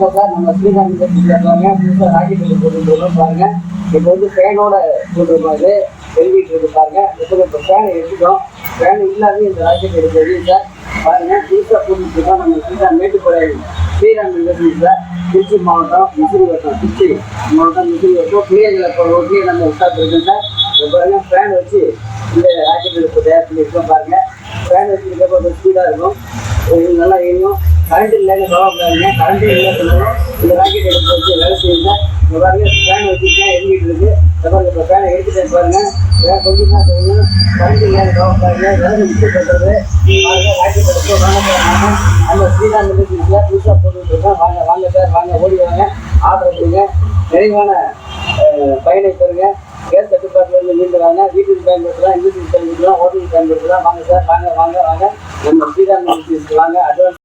வணக்கம் சார். நம்ம ஸ்ரீகாந்த் பாருங்க, புதுசாக ராக்கெட் போட்டுருக்கோம் பாருங்க. இப்போ வந்து ஃபேனோட போட்டுருக்கோம். இது எழுதிட்டு இருக்கு பாருங்க. இப்போ ஃபேன் எடுத்துட்டோம். ஃபேன் இல்லாத இந்த ராக்கெட் எடுக்கிறது சார். பாருங்க, புதுசாக போட்டுருக்கோம். நம்ம ஸ்ரீகாந்த் மேட்டுப்பாளைய ஸ்ரீராம் யூனிவர்சிட்டி சார், திருச்சி மாவட்டம், மிசிறி வட்டம், திருச்சி மாவட்டம் மிசிறி வட்டம், பிள்ளைகளை ரோட்லேயே நம்ம உட்காந்துருக்கோம் சார். இப்போ பாருங்க, ஃபேன் வச்சு இந்த ராக்கெட் எடுப்பு தயார் பண்ணியிருக்கோம் பாருங்க. ஃபேன் வச்சுருக்கப்போ கொஞ்சம் ஸ்பீடாக இருக்கும், நல்லா இயங்கும். கரண்ட் இல்லைன்னு கவலைப்படாதீங்க. கரண்ட் இல்லை சொல்லணும். இந்த ராக்கெட் எடுத்து வச்சு வேலை செய்யுங்க. இந்த பாருங்க, ஃபேன் வச்சுருக்கேன், எரிஞ்சிட்டு இருக்கு. இப்போ ஃபேனை எடுத்துட்டேன் பாருங்க. வேறு கொஞ்சம் தான் சொல்லணும். கரண்ட் இல்லைன்னு கவலைப்படாதீங்க. வேலை மிச்சம் பண்ணுறது பாருங்க. ராக்கெட் எடுத்து வாங்க. நம்ம ஸ்ரீராம் யூனிவர்சிட்டியில் புதுசாக போட்டுட்டு இருக்கோம். வாங்க வாங்க சார், வாங்க ஓடி வாங்க, ஆர்டர் கொடுங்க. நிறைவான பயனை பெறுங்க. கேஸ் கட்டுப்பாட்டிலிருந்து மீண்டுவாங்க. வீட்டுக்கு பயன்படுத்தலாம், இண்டஸ்ட்ரிக்கு பயன்படுத்தலாம், ஹோட்டலுக்கு பயன்படுத்தலாம். வாங்க சார், வாங்க வாங்க வாங்க. நம்ம ஸ்ரீராம் யூனிவர்சிட்டிக்கு வாங்க. அட்வான்ஸ்